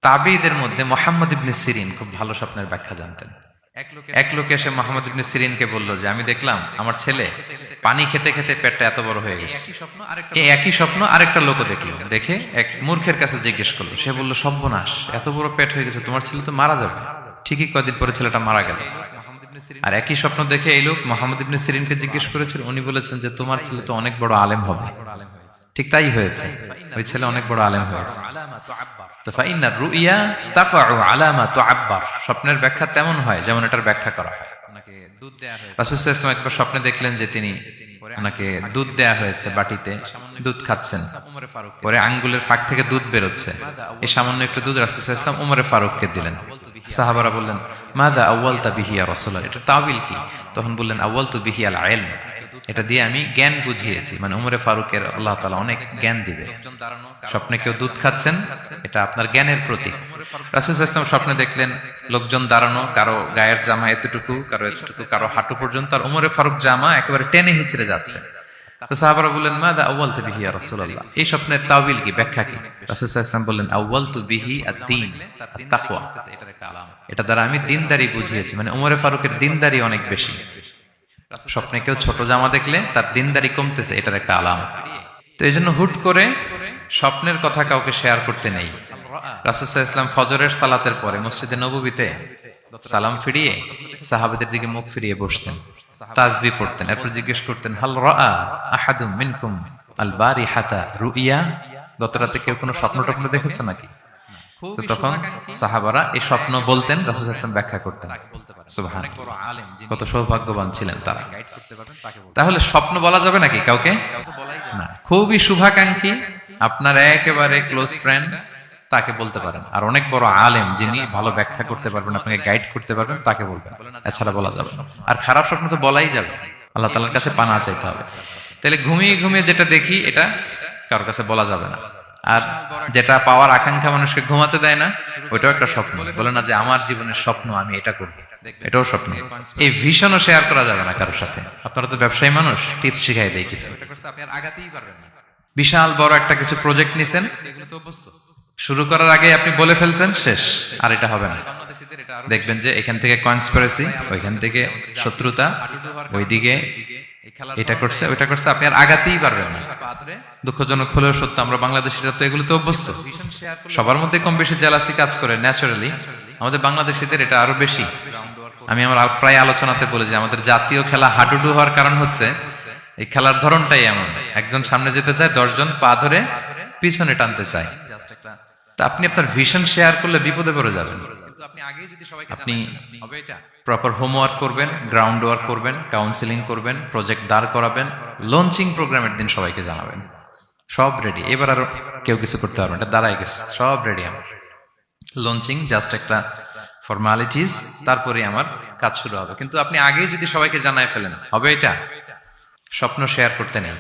তাবিঈদের মধ্যে মুহাম্মদ ইবনে সিরিন খুব ভালো স্বপ্নের ব্যাখ্যা জানতেন। এক লোক এসে মুহাম্মদ ইবনে সিরিনকে বলল যে আমি দেখলাম আমার ছেলে পানি খেতে খেতে পেটটা এত বড় হয়ে গেছে। এই একই স্বপ্ন আরেকটা লোকও দেখলো, দেখে এক মূর্খের কাছে জিজ্ঞেস করলো। সে বলল, সর্বনাশ, এত বড় পেট হয়ে গেছে, তোমার ছেলে তো মারা যাবে। ঠিকই কয়েকদিন পরে ছেলেটা মারা গেল। আর একই স্বপ্ন দেখে এই লোক মুহাম্মদ ইবনে সিরিনকে জিজ্ঞেস করেছিল, উনি বলেছেন যে তোমার ছেলে তো অনেক বড় আলেম হবে। ঠিক তাই হয়েছে, ওই ছেলে অনেক বড় আলেম হয়েছে। তো ফাইন্না রুইয়া তাকাউ আলা মা তুআব্বার, স্বপ্নের ব্যাখ্যা তেমন হয় যেমন এটার ব্যাখ্যা করা হয়। রাসূল সাল্লাল্লাহু আলাইহি ওয়াসাল্লাম একবার স্বপ্নে দেখলেন যে তিনি ওনাকে দুধ দেয়া হয়েছে, বাটিতে দুধ খাচ্ছেন, পরে আঙ্গুলের ফাঁক থেকে দুধ বেরোচ্ছে। এই সামান্য একটু দুধ রাসূল সাল্লাল্লাহু আলাইহি ওয়াসাল্লাম উমরে ফারুককে দিলেন। সাহাবারা বললেন, মাযা আউয়ালতা বিহি ইয়া রাসূলুল্লাহ, এটা তাওয়িল কি? তখন বললেন, আউয়ালতু বিহি আল ইলম, এটা দিয়ে আমি জ্ঞান বুঝিয়েছি। মানে উমরে ফারুকের আল্লাহ তাআলা অনেক জ্ঞান দিবে। স্বপ্নে কেউ দুধ খাচ্ছেন, এটা আপনার জ্ঞানের প্রতীক। রাসূল সাল্লাল্লাহু আলাইহি ওয়াসাল্লাম স্বপ্নে দেখলেন লোকজন দাঁড়ানো, কারো গায়ের জামা এতটুকু, কারো এতটুকু, কারো হাঁটু পর্যন্ত, আর উমরে ফারুক জামা একেবারে টেনে হিচড়ে যাচ্ছে। তো সাহাবারা বললেন, মাযা আউয়ালতু বিহি ইয়া রাসূলুল্লাহ, এই স্বপ্নের তাওয়িল কি, ব্যাখ্যা কি? রাসূল সাল্লাল্লাহু আলাইহি ওয়াসাল্লাম বললেন, আউয়ালতু বিহি আদ-দীন আত-তাকওয়া, এটা দ্বারা আমি দিনদারি বুঝিয়েছি। মানে উমরে ফারুকের দিনদারি অনেক বেশি। স্বপ্নে কেউ ছোট জামা দেখলে তার দিনদারি কমতেছে, এটার একটা আলামত। তো এই জন্য হুট করে স্বপ্নের কথা কাউকে শেয়ার করতে নেই। রাসূল সাল্লাল্লাহু আলাইহি ওয়াসাল্লাম ফজরের সালাতের পরে মসজিদে নববীতে সালাম ফিরিয়ে সাহাবাদের দিকে মুখ ফিরিয়ে বসতেন, তাসবিহ পড়তেন, এরপর জিজ্ঞেস করতেন, হাল রাআ আহাদুম মিনকুম আল বারিহাতা রুইয়া, গত রাতে কেউ কোনো স্বপ্ন টপ্ন দেখেছে নাকি? তো তখন সাহাবারা এই স্বপ্ন বলতেন, রাসূল সাল্লাল্লাহু আলাইহি ওয়াসাল্লাম ব্যাখ্যা করতেন। সুবহানাল্লাহ, কত সৌভাগ্যবান ছিলেন তারা। তাহলে স্বপ্ন বলা যাবে নাকি কাউকে? না। খুবই শুভাকাঙ্ক্ষী, আপনার একেবারে ক্লোজ ফ্রেন্ড, তাকে বলতে পারেন। আর অনেক বড় আলেম যিনি ভালো ব্যাখ্যা করতে পারবেন, আপনাকে গাইড করতে পারবেন, তাকে বলবেন। এছাড়া বলা যাবে না। আর খারাপ স্বপ্ন তো বলাই যাবে, আল্লাহ তাআলার কাছে পানা চাইতে হবে। তাহলে ঘুমিয়ে ঘুমিয়ে যেটা দেখি এটা কারোর কাছে বলা যাবে না। আর যেটা পাওয়ার আকাঙ্ক্ষা মানুষকে ঘুমাতে দেয় না, ওইটাও একটা স্বপ্ন। বলে না যে আমার জীবনের স্বপ্ন আমি এটা করব, এটাও স্বপ্ন। এই ভিশনও শেয়ার করা যাবে না কারোর সাথে। আপনারা তো ব্যবসায়ী মানুষ, টিপস শিখাই দেয় কিছু। বিশাল বড় একটা কিছু প্রজেক্ট নিছেন, শুরু করার আগে আপনি বলে ফেলছেন, শেষ, আর এটা হবে না। দেখবেন যে এখান থেকে কনস্পিরেসি, ওইখান থেকে শত্রুতা, ওইদিকে এটা করছে ওইটা করছে, আপনি আর আগাতেই পারবেন না। দুঃখজনক হলেও সত্য, আমরা বাংলাদেশিরা তো এগুলোতে অভ্যস্ত। সবার মধ্যে কম বেশি জেলাসি কাজ করে ন্যাচারালি, আমাদের বাংলাদেশিদের এটা আরো বেশি। আমি আমার প্রায় আলোচনাতে বলি যে আমাদের জাতীয় খেলা হাডুডু হওয়ার কারণ হচ্ছে এই খেলার ধরনটাই এমন, একজন সামনে যেতে চায়, 10 জন পা ধরে পিছনে টানতে চায়। তা আপনি আপনার ভিশন শেয়ার করলে বিপদে পড়ে যাবেন। আপনি প্রপার হোমওয়ার্ক করবেন, গ্রাউন্ড ওয়ার্ক করবেন, কাউন্সিলিং করবেন, প্রজেক্ট দাঁড় করাবেন, লঞ্চিং প্রোগ্রামের দিন সবাইকে জানাবেন। সব রেডি, এবার আর কেউ কিছু করতে পারবেন, এটা দাঁড়ায় গেছে, সব রেডি আমার। লঞ্চিং জাস্ট একটা ফর্মালিটিস, তারপরে আমার কাজ শুরু হবে। কিন্তু আপনি আগেই যদি সবাইকে জানায় ফেলেন, হবে এটা? স্বপ্ন শেয়ার করতে নেই।